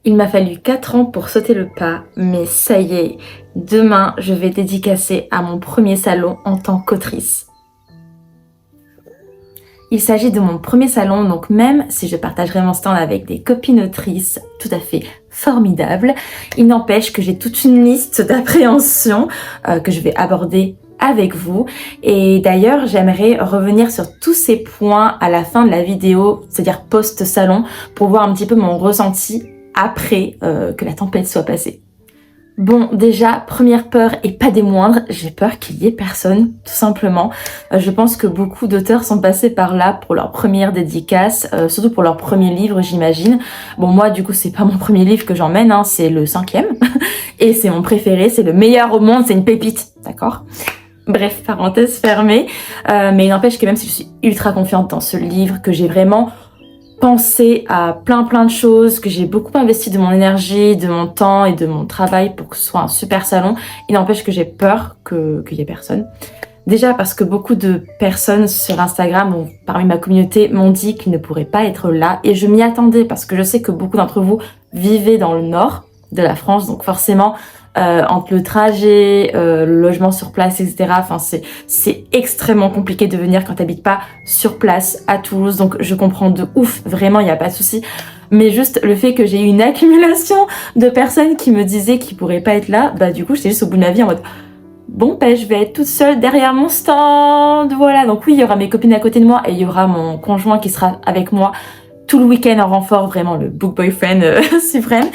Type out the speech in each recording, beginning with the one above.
Il m'a fallu 4 ans pour sauter le pas, mais ça y est, demain je vais dédicacer à mon premier salon en tant qu'autrice. Il s'agit de mon premier salon, donc même si je partagerai mon stand avec des copines autrices tout à fait formidables, il n'empêche que j'ai toute une liste d'appréhensions que je vais aborder avec vous. Et d'ailleurs, j'aimerais revenir sur tous ces points à la fin de la vidéo, c'est-à-dire post-salon, pour voir un petit peu mon ressenti après que la tempête soit passée. Bon, déjà, première peur et pas des moindres, j'ai peur qu'il y ait personne, tout simplement. Je pense que beaucoup d'auteurs sont passés par là pour leur première dédicace, surtout pour leur premier livre, j'imagine. Bon, moi, du coup, c'est pas mon premier livre que j'emmène, hein, c'est le 5e. Et c'est mon préféré, c'est le meilleur au monde, c'est une pépite, d'accord ? Bref, parenthèse fermée. Mais il n'empêche que même si je suis ultra confiante dans ce livre, que j'ai vraiment pensé à plein de choses, que j'ai beaucoup investi de mon énergie, de mon temps et de mon travail pour que ce soit un super salon, il n'empêche que j'ai peur qu'il y ait personne. Déjà parce que beaucoup de personnes sur Instagram, ou parmi ma communauté, m'ont dit qu'ils ne pourraient pas être là, et je m'y attendais parce que je sais que beaucoup d'entre vous vivez dans le nord de la France, donc forcément entre le trajet, le logement sur place, etc. Enfin, c'est extrêmement compliqué de venir quand t'habites pas sur place à Toulouse. Donc, je comprends de ouf. Vraiment, il n'y a pas de souci. Mais juste le fait que j'ai eu une accumulation de personnes qui me disaient qu'ils pourraient pas être là, bah du coup, j'étais juste au bout de ma vie en mode bon, ben, je vais être toute seule derrière mon stand. Voilà. Donc oui, il y aura mes copines à côté de moi et il y aura mon conjoint qui sera avec moi tout le week-end en renfort, vraiment le book boyfriend suprême.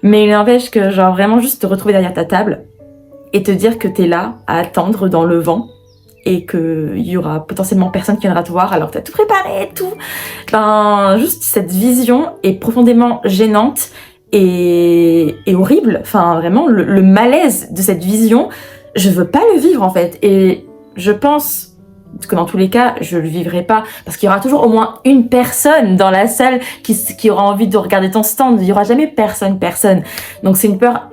Mais il n'empêche que genre vraiment juste te retrouver derrière ta table et te dire que t'es là à attendre dans le vent et que il y aura potentiellement personne qui viendra te voir alors que t'as tout préparé et tout. Ben, juste cette vision est profondément gênante et horrible. Enfin, vraiment, le malaise de cette vision, je veux pas le vivre en fait. Et je pense que dans tous les cas, je le vivrai pas parce qu'il y aura toujours au moins une personne dans la salle qui aura envie de regarder ton stand. Il y aura jamais personne. Donc c'est une peur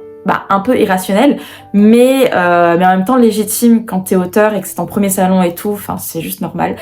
un peu irrationnelle, mais en même temps légitime quand t'es auteur et que c'est ton premier salon et tout. Enfin, c'est juste normal.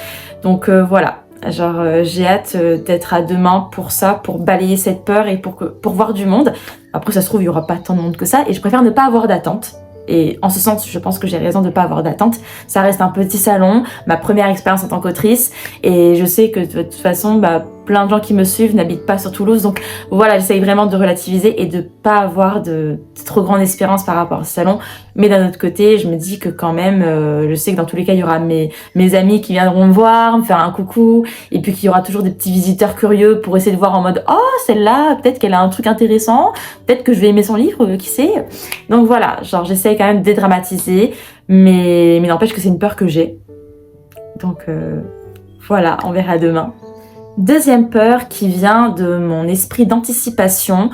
Donc voilà. Genre j'ai hâte d'être à demain pour ça, pour balayer cette peur et pour voir du monde. Après ça se trouve il y aura pas tant de monde que ça et je préfère ne pas avoir d'attente. Et en ce sens, je pense que j'ai raison de pas avoir d'attente. Ça reste un petit salon, ma première expérience en tant qu'autrice. Et je sais que de toute façon, plein de gens qui me suivent n'habitent pas sur Toulouse. Donc voilà, j'essaye vraiment de relativiser et de pas avoir de trop grande espérance par rapport à ce salon. Mais d'un autre côté, je me dis que quand même, je sais que dans tous les cas, il y aura mes amis qui viendront me voir, me faire un coucou. Et puis qu'il y aura toujours des petits visiteurs curieux pour essayer de voir en mode « Oh, celle-là, peut-être qu'elle a un truc intéressant. Peut-être que je vais aimer son livre, qui sait ?» Donc voilà, genre j'essaye quand même de dédramatiser. Mais n'empêche que c'est une peur que j'ai. Donc voilà, on verra demain. Deuxième peur qui vient de mon esprit d'anticipation,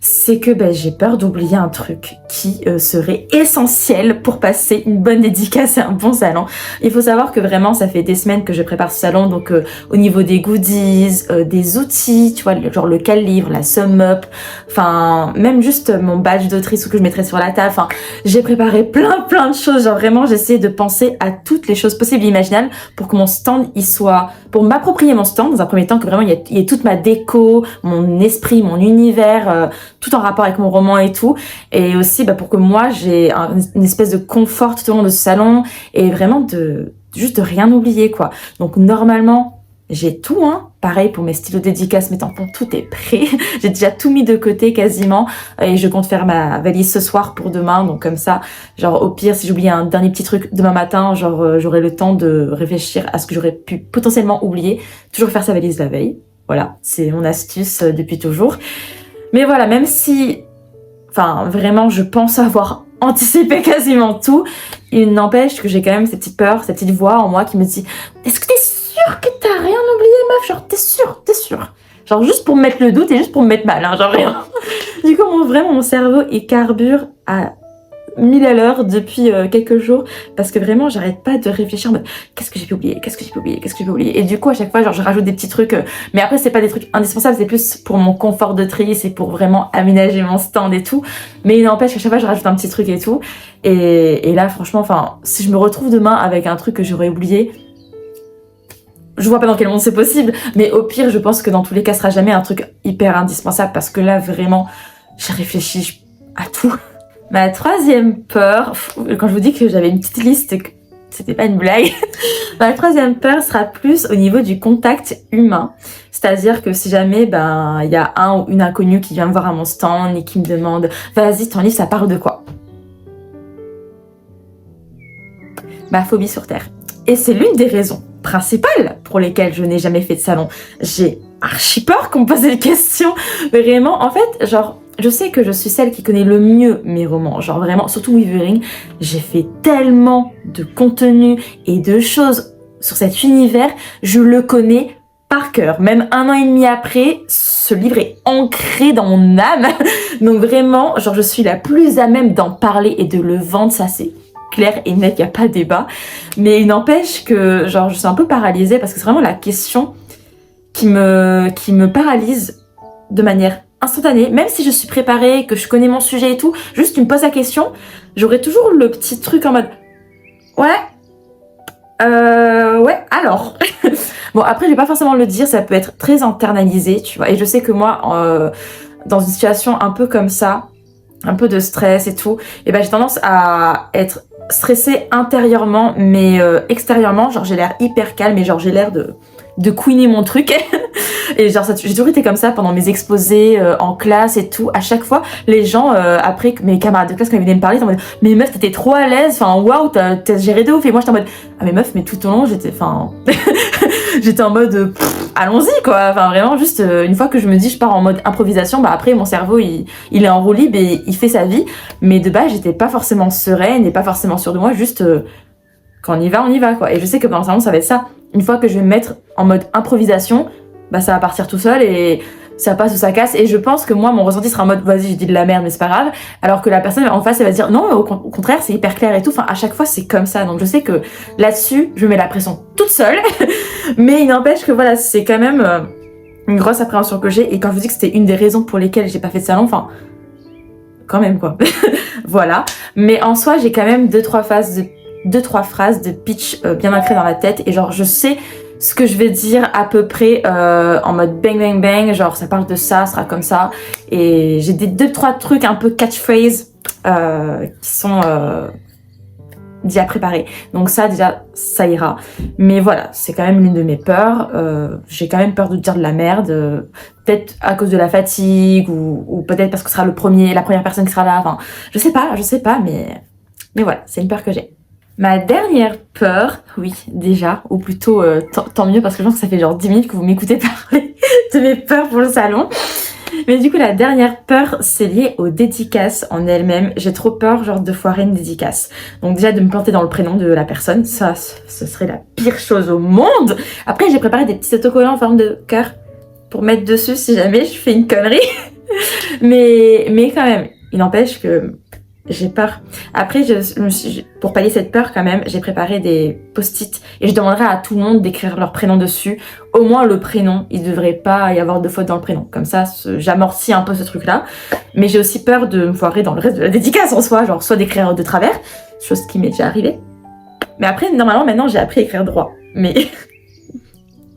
c'est que j'ai peur d'oublier un truc qui serait essentiel pour passer une bonne dédicace à un bon salon. Il faut savoir que vraiment ça fait des semaines que je prépare ce salon, donc au niveau des goodies, des outils, tu vois, genre le calibre, la sum up, enfin même juste mon badge d'autrice que je mettrai sur la table, enfin j'ai préparé plein de choses, genre vraiment j'essaie de penser à toutes les choses possibles et imaginables pour que mon stand il soit, pour m'approprier mon stand dans un premier temps, que vraiment il y ait toute ma déco, mon esprit, mon univers, tout en rapport avec mon roman et tout, et aussi pour que moi j'ai une espèce de confort tout au long de ce salon et vraiment juste de rien oublier quoi. Donc normalement j'ai tout, pareil pour mes stylos dédicaces, mes tampons, tout est prêt. J'ai déjà tout mis de côté quasiment et je compte faire ma valise ce soir pour demain. Donc comme ça, genre au pire, si j'oublie un dernier petit truc demain matin, genre j'aurai le temps de réfléchir à ce que j'aurais pu potentiellement oublier. Toujours faire sa valise la veille. Voilà, c'est mon astuce depuis toujours. Mais voilà, même si, enfin vraiment, je pense avoir anticipé quasiment tout, il n'empêche que j'ai quand même cette petite peur, cette petite voix en moi qui me dit « Est-ce que t'es sûre que t'as rien oublié, meuf ? Genre, t'es sûre ? Genre, juste pour me mettre le doute et juste pour me mettre mal, genre rien. » Du coup, vraiment, mon cerveau, il carbure à 1000 à l'heure depuis quelques jours parce que vraiment, j'arrête pas de réfléchir en mode « Qu'est-ce que j'ai pu oublier ? » Et du coup, à chaque fois, genre, je rajoute des petits trucs. Mais après, c'est pas des trucs indispensables, c'est plus pour mon confort d'autrice et pour vraiment aménager mon stand et tout. Mais il n'empêche qu'à chaque fois, je rajoute un petit truc et tout. Et là, franchement, enfin, si je me retrouve demain avec un truc que j'aurais oublié, je vois pas dans quel monde c'est possible, mais au pire, je pense que dans tous les cas, ce sera jamais un truc hyper indispensable parce que là, vraiment, j'ai réfléchi à tout. Ma troisième peur, quand je vous dis que j'avais une petite liste, que c'était pas une blague. Ma troisième peur sera plus au niveau du contact humain. C'est-à-dire que si jamais il y a un ou une inconnue qui vient me voir à mon stand et qui me demande vas-y, ton livre ça parle de quoi? Ma phobie sur Terre. Et c'est l'une des raisons principales pour lesquelles je n'ai jamais fait de salon. J'ai archi peur qu'on me pose des questions. Vraiment, en fait, genre, je sais que je suis celle qui connaît le mieux mes romans. Genre vraiment, surtout Weavering, j'ai fait tellement de contenu et de choses sur cet univers, je le connais par cœur. Même 1 an et demi après, ce livre est ancré dans mon âme. Donc vraiment, genre, je suis la plus à même d'en parler et de le vendre, ça c'est clair et net, il n'y a pas de débat. Mais il n'empêche que genre je suis un peu paralysée parce que c'est vraiment la question qui me paralyse de manière instantanée. Même si je suis préparée, que je connais mon sujet et tout, juste tu me poses la question, j'aurai toujours le petit truc en mode ouais, alors. Bon après je vais pas forcément le dire, ça peut être très internalisé, tu vois. Et je sais que moi, dans une situation un peu comme ça, un peu de stress et tout, et j'ai tendance à être stressée intérieurement, mais extérieurement, genre j'ai l'air hyper calme et genre j'ai l'air de queener mon truc. Et genre j'ai toujours été comme ça pendant mes exposés en classe et tout. À chaque fois, les gens après mes camarades de classe quand ils venaient me parler, ils étaient en mode mais meuf t'étais trop à l'aise, enfin waouh t'as géré de ouf. Et moi j'étais en mode ah mais meuf mais tout au long j'étais j'étais en mode allons-y quoi. Enfin vraiment juste une fois que je me dis je pars en mode improvisation, après mon cerveau il est en roue libre et il fait sa vie. Mais de base j'étais pas forcément sereine et pas forcément sûre de moi, juste quand on y va quoi. Et je sais que pendant le salon ça va être ça. Une fois que je vais me mettre en mode improvisation, ça va partir tout seul et ça passe ou ça casse. Et je pense que moi, mon ressenti sera en mode vas-y, j'ai dit de la merde, mais c'est pas grave. Alors que la personne en face, elle va se dire non, au contraire, c'est hyper clair et tout. Enfin, à chaque fois, c'est comme ça. Donc, je sais que là-dessus, je mets la pression toute seule. Mais il n'empêche que voilà, c'est quand même une grosse appréhension que j'ai. Et quand je vous dis que c'était une des raisons pour lesquelles j'ai pas fait de salon, enfin, quand même quoi. Voilà. Mais en soi, j'ai quand même deux, trois phrases de pitch bien ancrées dans la tête. Et genre, je sais ce que je vais dire à peu près en mode bang bang bang, genre ça parle de ça, ça sera comme ça. Et j'ai des 2-3 trucs un peu catchphrase qui sont déjà préparés. Donc ça déjà, ça ira. Mais voilà, c'est quand même l'une de mes peurs. J'ai quand même peur de dire de la merde. Peut-être à cause de la fatigue ou peut-être parce que ce sera la première personne qui sera là. Enfin, je sais pas, mais voilà, c'est une peur que j'ai. Ma dernière peur, oui, déjà, ou plutôt tant mieux parce que je pense que ça fait genre 10 minutes que vous m'écoutez parler de mes peurs pour le salon. Mais du coup, la dernière peur, c'est lié aux dédicaces en elles-mêmes. J'ai trop peur, genre, de foirer une dédicace. Donc déjà, de me planter dans le prénom de la personne, ça, ce serait la pire chose au monde. Après, j'ai préparé des petits autocollants en forme de cœur pour mettre dessus si jamais je fais une connerie. mais quand même, il n'empêche que j'ai peur. Après, pour pallier cette peur quand même, j'ai préparé des post-it et je demanderai à tout le monde d'écrire leur prénom dessus. Au moins le prénom, il devrait pas y avoir de faute dans le prénom. Comme ça, j'amortis un peu ce truc-là. Mais j'ai aussi peur de me foirer dans le reste de la dédicace en soi, genre soit d'écrire de travers, chose qui m'est déjà arrivée. Mais après, normalement, maintenant, j'ai appris à écrire droit. Mais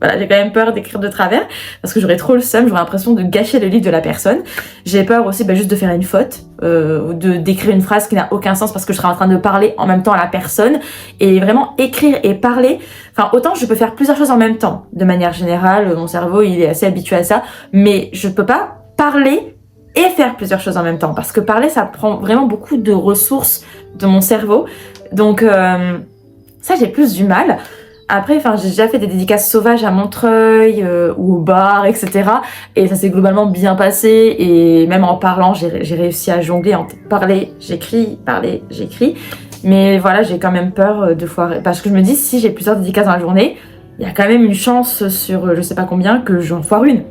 voilà, j'ai quand même peur d'écrire de travers parce que j'aurais trop le seum, j'aurais l'impression de gâcher le livre de la personne. J'ai peur aussi juste de faire une faute ou d'écrire une phrase qui n'a aucun sens parce que je serais en train de parler en même temps à la personne. Et vraiment écrire et parler, enfin autant je peux faire plusieurs choses en même temps. De manière générale, mon cerveau il est assez habitué à ça, mais je peux pas parler et faire plusieurs choses en même temps parce que parler ça prend vraiment beaucoup de ressources de mon cerveau. Donc ça j'ai plus du mal. Après, j'ai déjà fait des dédicaces sauvages à Montreuil ou au bar, etc. Et ça s'est globalement bien passé. Et même en parlant, j'ai réussi à jongler entre parler, j'écris, parler, j'écris. Mais voilà, j'ai quand même peur de foirer. Parce que je me dis, si j'ai plusieurs dédicaces dans la journée, il y a quand même une chance sur je sais pas combien que j'en foire une.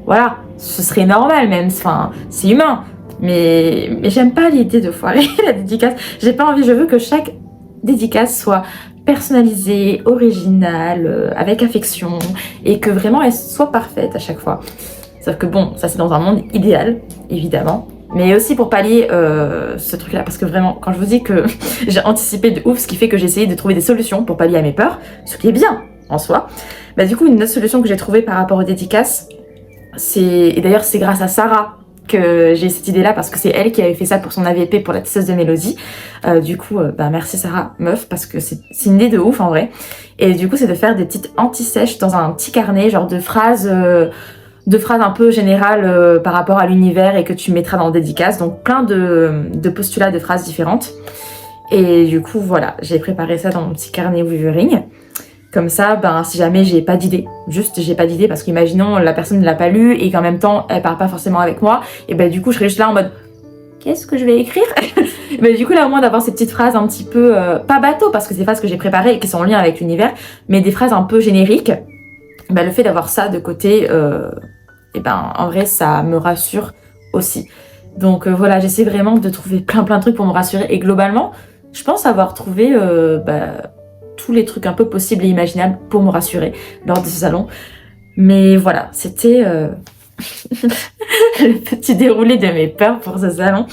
Voilà, ce serait normal même. Enfin, c'est humain. Mais j'aime pas l'idée de foirer la dédicace. J'ai pas envie, je veux que chaque dédicace soit personnalisée, originale, avec affection et que vraiment elle soit parfaite à chaque fois. Sauf que bon, ça c'est dans un monde idéal, évidemment. Mais aussi pour pallier ce truc-là, parce que vraiment, quand je vous dis que j'ai anticipé de ouf, ce qui fait que j'ai essayé de trouver des solutions pour pallier à mes peurs, ce qui est bien en soi. Du coup, une autre solution que j'ai trouvée par rapport aux dédicaces, et d'ailleurs c'est grâce à Sarah que j'ai cette idée là parce que c'est elle qui avait fait ça pour son AVP pour la tisseuse de Mélodie. Du coup merci Sarah meuf parce que c'est une idée de ouf en vrai. Et du coup c'est de faire des petites anti-sèches dans un petit carnet genre de phrases un peu générales par rapport à l'univers et que tu mettras dans le dédicace, donc plein de postulats de phrases différentes. Et du coup voilà, j'ai préparé ça dans mon petit carnet Weavering. Comme ça, si jamais j'ai pas d'idée, parce qu'imaginons la personne ne l'a pas lu et qu'en même temps elle parle pas forcément avec moi, et du coup je serai juste là en mode qu'est-ce que je vais écrire. Du coup là au moins d'avoir ces petites phrases un petit peu pas bateau parce que c'est des phrases que j'ai préparées et qui sont en lien avec l'univers, mais des phrases un peu génériques. Le fait d'avoir ça de côté, en vrai ça me rassure aussi. Donc voilà, j'essaie vraiment de trouver plein de trucs pour me rassurer et globalement je pense avoir trouvé tous les trucs un peu possibles et imaginables pour me rassurer lors de ce salon. Mais voilà, c'était le petit déroulé de mes peurs pour ce salon.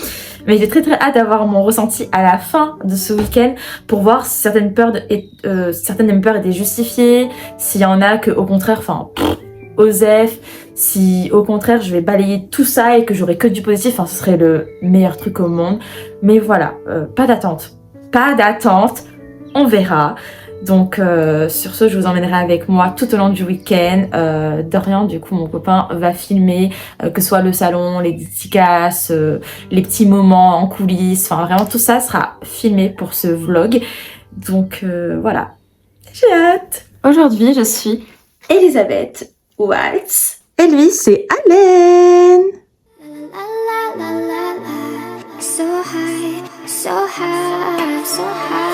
Mais j'ai très hâte d'avoir mon ressenti à la fin de ce week-end pour voir si certaines de mes peurs étaient justifiées, s'il y en a que au contraire, osef, si au contraire je vais balayer tout ça et que j'aurai que du positif, ce serait le meilleur truc au monde. Mais voilà, pas d'attente, on verra. Donc sur ce, je vous emmènerai avec moi tout au long du week-end. Dorian, du coup mon copain, va filmer que ce soit le salon, les dédicaces, les petits moments en coulisses, vraiment tout ça sera filmé pour ce vlog. Donc voilà, j'ai hâte. Aujourd'hui je suis Elisabeth Waltz et lui c'est Allen. So high, so high, so high.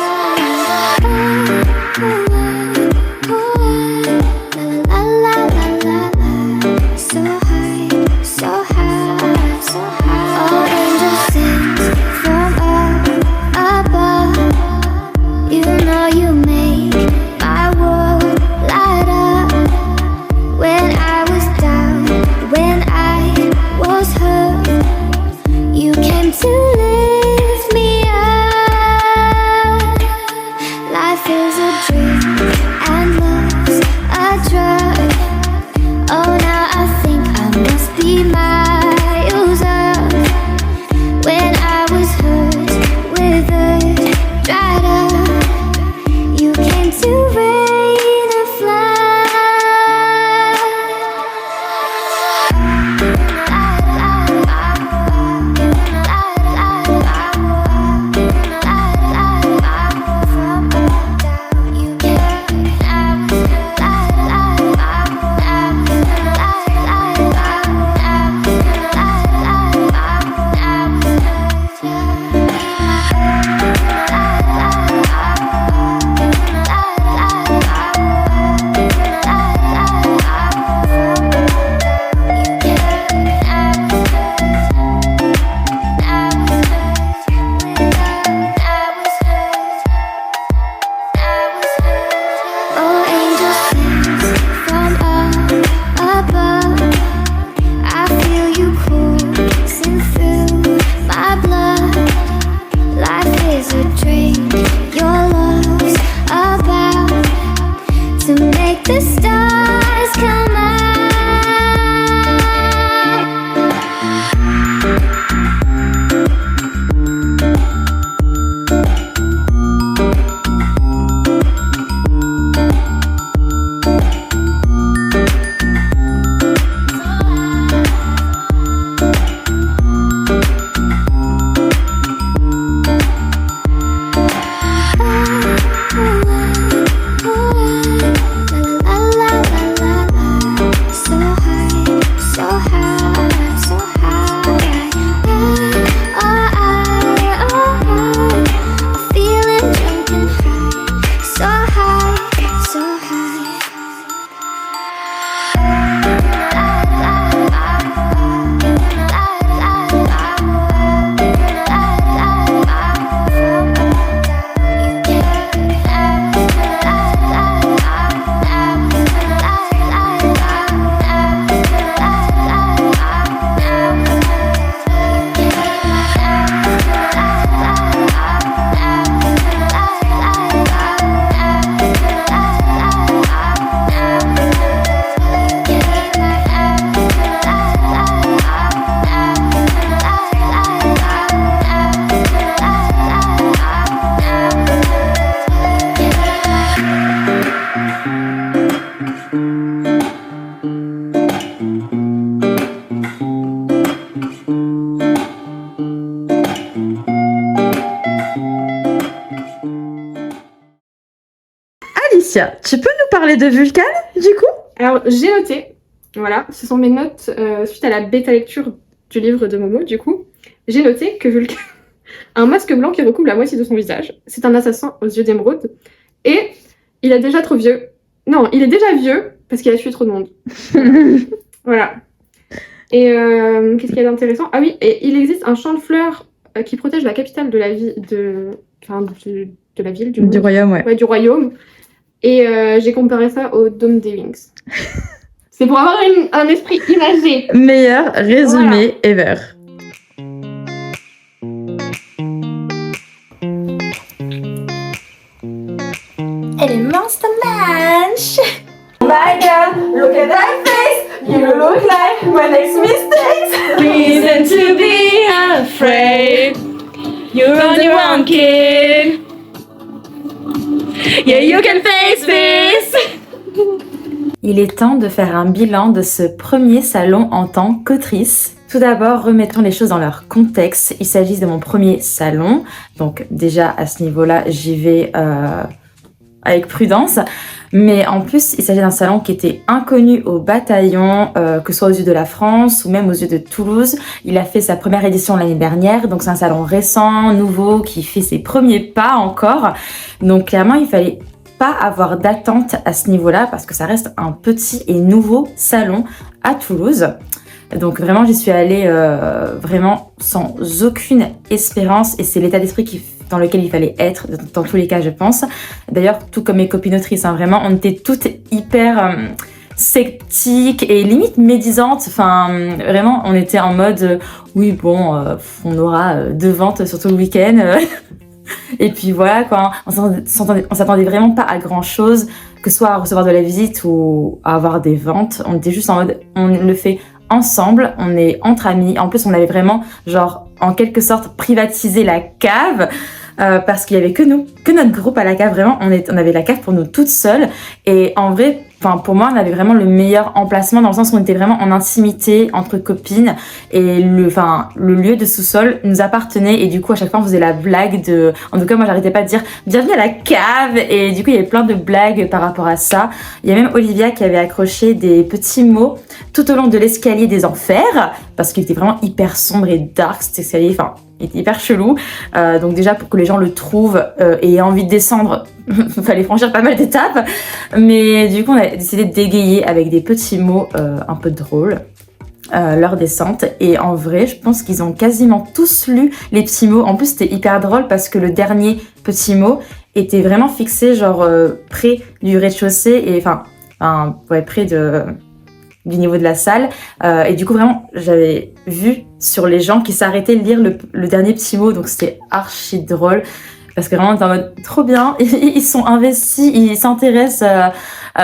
So high, so high, so high. All angels sing from up above. You know you make my world light up. When I was down, when I was hurt, you came to lift me up. Life is a dream and love's a drug. Oh, now I think I must be miles up. When I was hurt, withered, dried up, you came to rain a flood. La la la la la. Alicia, tu peux nous parler de Vulcane, du coup? Alors, j'ai noté, voilà, ce sont mes notes suite à la bêta lecture du livre de Momo, du coup. J'ai noté que Vulcane a un masque blanc qui recouvre la moitié de son visage. C'est un assassin aux yeux d'émeraude. Et il est déjà trop vieux. Non, il est déjà vieux parce qu'il a tué trop de monde. Voilà. Et qu'est-ce qu'il y a d'intéressant? Ah oui, et il existe un champ de fleurs qui protège la capitale de la ville, de la ville, du royaume, ouais. Ouais, du royaume. Et j'ai comparé ça au Dôme des Wings. C'est pour avoir un esprit imagé. Meilleur résumé ever. Elle est Monster Manch. Oh my god, look at that face. You look like my next mistake. Reason to be afraid. You're on your own, kid. Yeah, you can face this. Il est temps de faire un bilan de ce premier salon en tant qu'autrice. Tout d'abord, remettons les choses dans leur contexte. Il s'agit de mon premier salon. Donc déjà, à ce niveau-là, j'y vais avec prudence. Mais en plus, il s'agit d'un salon qui était inconnu au bataillon, que ce soit aux yeux de la France ou même aux yeux de Toulouse. Il a fait sa première édition l'année dernière. Donc c'est un salon récent, nouveau, qui fait ses premiers pas encore. Donc clairement, il fallait pas avoir d'attente à ce niveau-là parce que ça reste un petit et nouveau salon à Toulouse. Donc vraiment, j'y suis allée vraiment sans aucune espérance et c'est l'état d'esprit dans lequel il fallait être dans tous les cas, je pense. D'ailleurs, tout comme mes copines autrices, hein, vraiment, on était toutes hyper sceptiques et limite médisantes. Enfin, vraiment, on était en mode oui, bon, on aura 2 ventes sur tout le week-end. Et puis voilà quoi, on s'attendait vraiment pas à grand chose, que ce soit à recevoir de la visite ou à avoir des ventes. On était juste en mode, on le fait ensemble, on est entre amis. En plus, on avait vraiment, genre, en quelque sorte, privatisé la cave parce qu'il y avait que nous, que notre groupe à la cave. Vraiment, on avait la cave pour nous toutes seules. Et en vrai, pour moi, on avait vraiment le meilleur emplacement dans le sens où on était vraiment en intimité entre copines et le lieu de sous-sol nous appartenait et du coup à chaque fois on faisait la blague de, en tout cas moi j'arrêtais pas de dire bienvenue à la cave et du coup il y avait plein de blagues par rapport à ça. Il y a même Olivia qui avait accroché des petits mots tout au long de l'escalier des enfers parce qu'il était vraiment hyper sombre et dark cet escalier, il était hyper chelou. Donc déjà pour que les gens le trouvent et aient envie de descendre, il fallait franchir pas mal d'étapes. Mais du coup on a décidé de dégayer avec des petits mots un peu drôles leur descente. Et en vrai je pense qu'ils ont quasiment tous lu les petits mots. En plus c'était hyper drôle parce que le dernier petit mot était vraiment fixé genre près du rez-de-chaussée et près du niveau de la salle et du coup vraiment j'avais vu sur les gens qui s'arrêtaient de lire le dernier petit mot, donc c'était archi drôle parce que vraiment on était en mode trop bien, ils sont investis, ils s'intéressent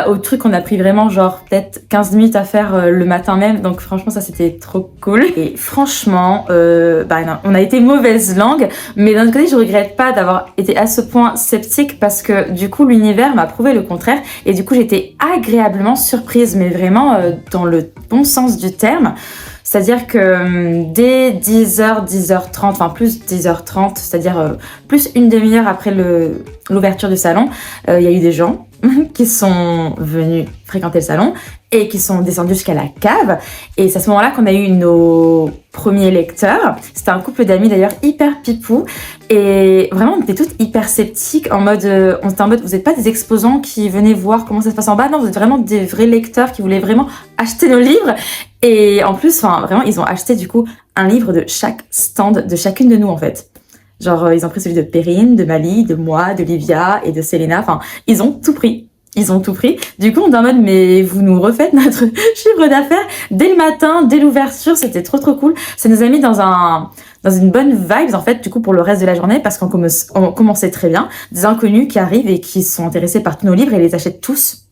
au truc qu'on a pris vraiment genre peut-être 15 minutes à faire le matin même, donc franchement ça c'était trop cool. Et franchement on a été mauvaise langue, mais d'un autre côté je regrette pas d'avoir été à ce point sceptique parce que du coup l'univers m'a prouvé le contraire et du coup j'étais agréablement surprise, mais vraiment dans le bon sens du terme. C'est-à-dire que dès 10h, 10h30, plus 10h30, c'est-à-dire plus une demi-heure après l'ouverture du salon, il y a eu des gens qui sont venus fréquenter le salon et qui sont descendus jusqu'à la cave. Et c'est à ce moment-là qu'on a eu nos premiers lecteurs. C'était un couple d'amis d'ailleurs hyper pipou. Et vraiment, on était toutes hyper sceptiques on était en mode, vous n'êtes pas des exposants qui venaient voir comment ça se passe en bas. Non, vous êtes vraiment des vrais lecteurs qui voulaient vraiment acheter nos livres. Et en plus, vraiment, ils ont acheté du coup un livre de chaque stand de chacune de nous en fait. Genre, ils ont pris celui de Perrine, de Mali, de moi, d'Olivia et de Selena. Ils ont tout pris. Ils ont tout pris. Du coup, on est en mode, mais vous nous refaites notre chiffre d'affaires dès le matin, dès l'ouverture. C'était trop cool. Ça nous a mis dans une bonne vibe, en fait, du coup, pour le reste de la journée, parce qu'on commençait très bien. Des inconnus qui arrivent et qui sont intéressés par tous nos livres et les achètent tous.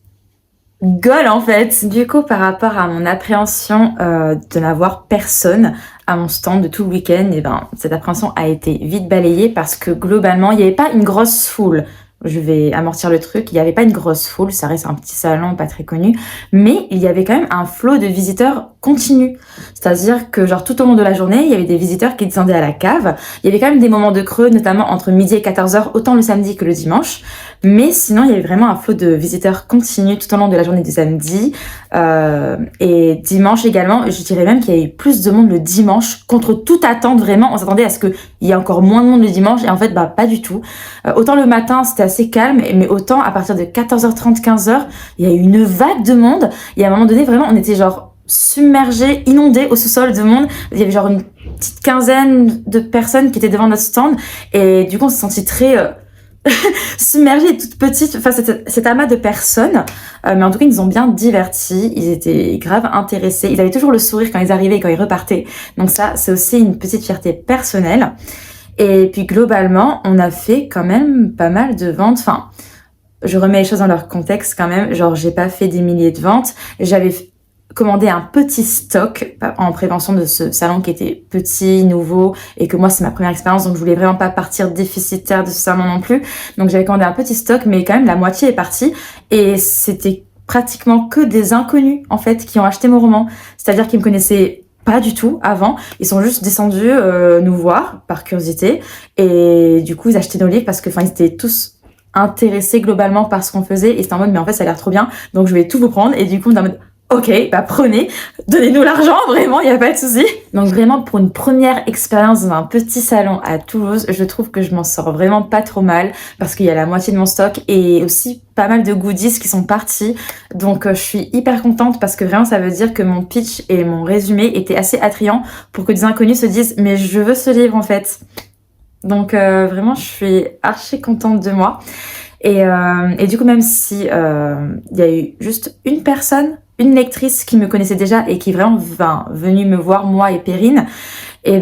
Gueule, en fait. Du coup, par rapport à mon appréhension de n'avoir personne à mon stand de tout le week-end, cette appréhension a été vite balayée parce que globalement, il n'y avait pas une grosse foule. je vais amortir le truc. Il n'y avait pas une grosse foule, ça reste un petit salon pas très connu, mais il y avait quand même un flot de visiteurs continu. C'est-à-dire que genre tout au long de la journée, il y avait des visiteurs qui descendaient à la cave. Il y avait quand même des moments de creux, notamment entre midi et 14h, autant le samedi que le dimanche. Mais sinon, il y avait vraiment un flot de visiteurs continu tout au long de la journée du samedi. Et dimanche également, je dirais même qu'il y a eu plus de monde le dimanche, contre toute attente vraiment. On s'attendait à ce qu'il y ait encore moins de monde le dimanche, et en fait, pas du tout. Autant le matin, c'était assez calme, mais autant à partir de 14h30, 15h, il y a eu une vague de monde. Et à un moment donné, vraiment, on était genre submergés, inondés au sous-sol de monde. Il y avait genre une petite quinzaine de personnes qui étaient devant notre stand, et du coup, on s'est senti très... submergée et toute petite, enfin cet amas de personnes, mais en tout cas ils nous ont bien divertis, ils étaient grave intéressés, ils avaient toujours le sourire quand ils arrivaient et quand ils repartaient, donc ça c'est aussi une petite fierté personnelle. Et puis globalement on a fait quand même pas mal de ventes, enfin je remets les choses dans leur contexte quand même, genre j'ai pas fait des milliers de ventes, j'avais commandé un petit stock en prévention de ce salon qui était petit, nouveau, et que moi c'est ma première expérience, donc je voulais vraiment pas partir déficitaire de ce salon non plus. Donc j'avais commandé un petit stock, mais quand même la moitié est partie, et c'était pratiquement que des inconnus en fait qui ont acheté mon roman, c'est-à-dire qu'ils me connaissaient pas du tout avant, ils sont juste descendus nous voir par curiosité, et du coup ils achetaient nos livres parce que ils étaient tous intéressés globalement par ce qu'on faisait, et c'était en mode mais en fait ça a l'air trop bien, donc je vais tout vous prendre, et du coup on est en mode ok, prenez, donnez-nous l'argent, vraiment, il n'y a pas de souci. Donc vraiment, pour une première expérience dans un petit salon à Toulouse, je trouve que je m'en sors vraiment pas trop mal, parce qu'il y a la moitié de mon stock et aussi pas mal de goodies qui sont partis. Donc je suis hyper contente parce que vraiment, ça veut dire que mon pitch et mon résumé étaient assez attrayants pour que des inconnus se disent « mais je veux ce livre en fait ». Donc vraiment, je suis archi contente de moi. Et du coup, même si il y a eu juste une lectrice qui me connaissait déjà et qui est vraiment venue me voir, moi et Perrine, et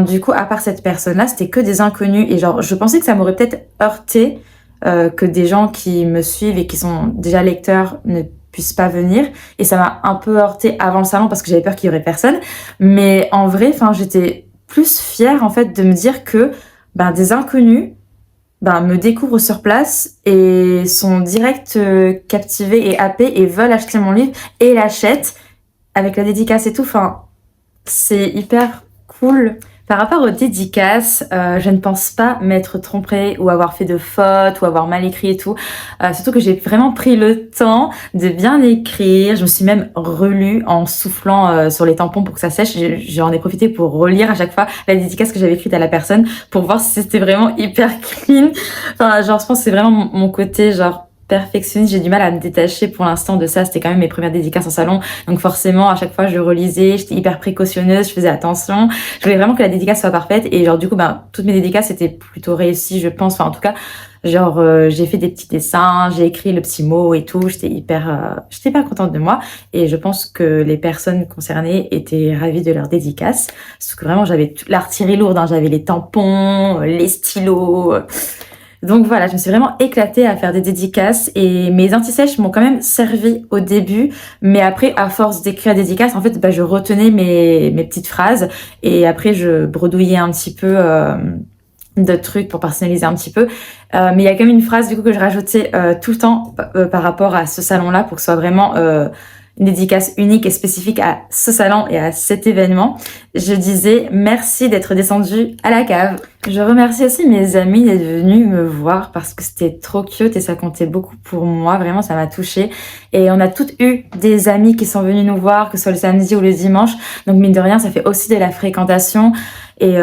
du coup, à part cette personne-là, c'était que des inconnus, et genre je pensais que ça m'aurait peut-être heurté que des gens qui me suivent et qui sont déjà lecteurs ne puissent pas venir, et ça m'a un peu heurté avant le salon parce que j'avais peur qu'il y aurait personne, mais en vrai, j'étais plus fière en fait de me dire que des inconnus me découvrent sur place et sont direct captivés et happés et veulent acheter mon livre et l'achètent avec la dédicace et tout. C'est hyper cool. Par rapport aux dédicaces, je ne pense pas m'être trompée ou avoir fait de fautes ou avoir mal écrit et tout. Surtout que j'ai vraiment pris le temps de bien écrire. Je me suis même relue en soufflant sur les tampons pour que ça sèche. J'en ai profité pour relire à chaque fois la dédicace que j'avais écrite à la personne pour voir si c'était vraiment hyper clean. Je pense que c'est vraiment mon côté perfectionniste, j'ai du mal à me détacher pour l'instant de ça, c'était quand même mes premières dédicaces en salon, donc forcément à chaque fois je relisais, j'étais hyper précautionneuse, je faisais attention, je voulais vraiment que la dédicace soit parfaite, et du coup toutes mes dédicaces étaient plutôt réussies je pense, en tout cas j'ai fait des petits dessins, j'ai écrit le petit mot et tout, j'étais hyper contente de moi, et je pense que les personnes concernées étaient ravies de leur dédicace, parce que vraiment j'avais l'artillerie lourde, j'avais les tampons, les stylos. Donc voilà, je me suis vraiment éclatée à faire des dédicaces, et mes anti-sèches m'ont quand même servi au début, mais après, à force d'écrire des dédicaces, en fait, je retenais mes petites phrases, et après, je bredouillais un petit peu d'autres trucs pour personnaliser un petit peu. Mais il y a quand même une phrase du coup que je rajoutais tout le temps par rapport à ce salon-là pour que ce soit vraiment une dédicace unique et spécifique à ce salon et à cet événement. Je disais merci d'être descendu à la cave. Je remercie aussi mes amis d'être venus me voir parce que c'était trop cute et ça comptait beaucoup pour moi. Vraiment, ça m'a touchée. Et on a toutes eu des amis qui sont venus nous voir, que ce soit le samedi ou le dimanche. Donc mine de rien, ça fait aussi de la fréquentation. Et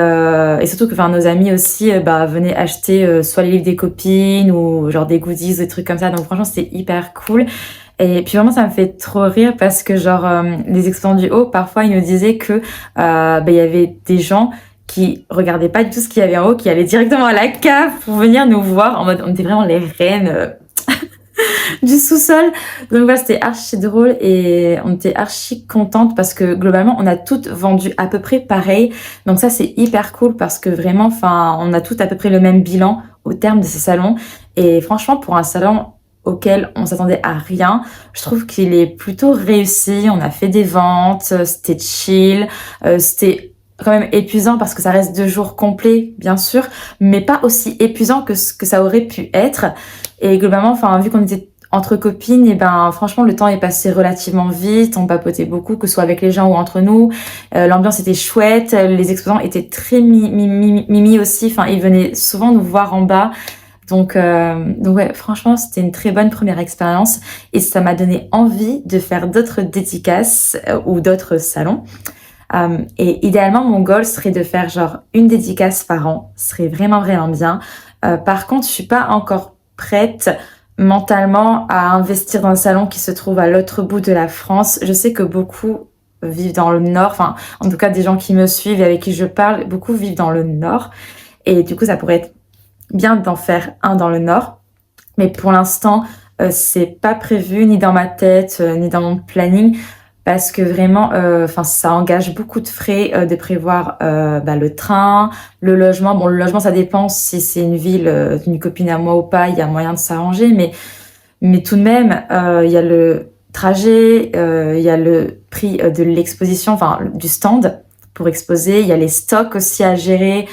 surtout que nos amis aussi venaient acheter soit les livres des copines ou des goodies ou des trucs comme ça. Donc franchement, c'était hyper cool. Et puis vraiment, ça me fait trop rire parce que les exposants du haut, parfois, ils nous disaient que y avait des gens qui regardaient pas du tout ce qu'il y avait en haut, qui allaient directement à la cave pour venir nous voir en mode on était vraiment les reines du sous-sol. Donc voilà, c'était archi drôle et on était archi contentes parce que globalement, on a toutes vendu à peu près pareil. Donc ça, c'est hyper cool parce que vraiment, on a toutes à peu près le même bilan au terme de ce salon. Et franchement, pour un salon auquel on s'attendait à rien, je trouve qu'il est plutôt réussi. On a fait des ventes, c'était chill, c'était quand même épuisant parce que ça reste 2 jours complets, bien sûr, mais pas aussi épuisant que ce que ça aurait pu être. Et globalement, enfin, vu qu'on était entre copines, et ben franchement le temps est passé relativement vite, on papotait beaucoup, que ce soit avec les gens ou entre nous. L'ambiance était chouette, les exposants étaient très mimi aussi, enfin ils venaient souvent nous voir en bas. Donc ouais, franchement c'était une très bonne première expérience et ça m'a donné envie de faire d'autres dédicaces ou d'autres salons. Et idéalement mon goal serait de faire genre une dédicace par an, ce serait vraiment bien. Par contre je suis pas encore prête mentalement à investir dans un salon qui se trouve à l'autre bout de la France. Je sais que beaucoup vivent dans le nord, enfin en tout cas des gens qui me suivent et avec qui je parle, beaucoup vivent dans le nord et du coup ça pourrait être bien d'en faire un dans le nord, mais pour l'instant c'est pas prévu ni dans ma tête ni dans mon planning parce que vraiment enfin ça engage beaucoup de frais de prévoir le train, le logement. Bon, le logement ça dépend si c'est une ville d'une copine à moi ou pas, il y a moyen de s'arranger, mais tout de même il y a le trajet, il y a le prix de l'exposition, enfin du stand pour exposer, il y a les stocks aussi à gérer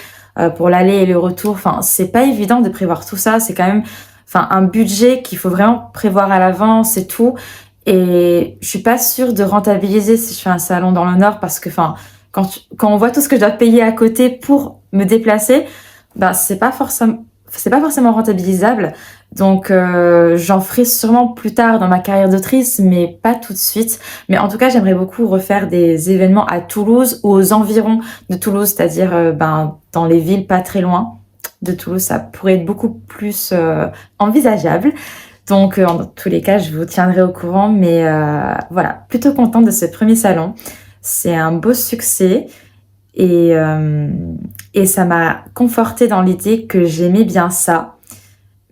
pour l'aller et le retour. Enfin c'est pas évident de prévoir tout ça, c'est quand même enfin un budget qu'il faut vraiment prévoir à l'avance et tout. Et je suis pas sûre de rentabiliser si je fais un salon dans le Nord parce que, enfin, quand on voit tout ce que je dois payer à côté pour me déplacer, bah c'est pas forcément rentabilisable. Donc j'en ferai sûrement plus tard dans ma carrière d'autrice, mais pas tout de suite. Mais en tout cas, j'aimerais beaucoup refaire des événements à Toulouse ou aux environs de Toulouse, c'est-à-dire dans les villes pas très loin de Toulouse. Ça pourrait être beaucoup plus envisageable. Donc, en tous les cas, je vous tiendrai au courant. Mais voilà, plutôt contente de ce premier salon. C'est un beau succès et ça m'a confortée dans l'idée que j'aimais bien ça.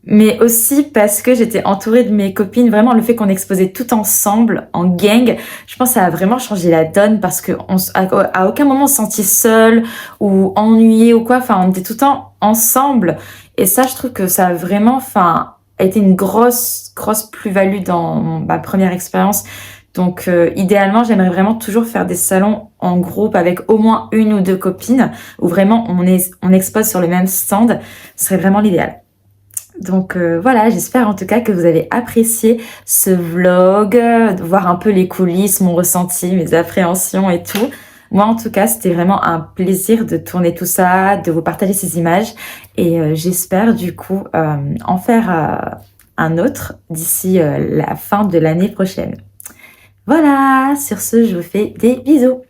Mais aussi parce que j'étais entourée de mes copines. Vraiment, le fait qu'on exposait tout ensemble, en gang, je pense que ça a vraiment changé la donne parce que à aucun moment on se sentit seul ou ennuyé ou quoi. Enfin, on était tout le temps ensemble. Et ça, je trouve que ça a vraiment, a été une grosse plus-value dans ma première expérience. Donc idéalement, j'aimerais vraiment toujours faire des salons en groupe avec au moins une ou deux copines où vraiment on expose sur le même stand. Ce serait vraiment l'idéal. Donc voilà, j'espère en tout cas que vous avez apprécié ce vlog, de voir un peu les coulisses, mon ressenti, mes appréhensions et tout. Moi, en tout cas, c'était vraiment un plaisir de tourner tout ça, de vous partager ces images. Et j'espère du coup en faire un autre d'ici la fin de l'année prochaine. Voilà, sur ce, je vous fais des bisous.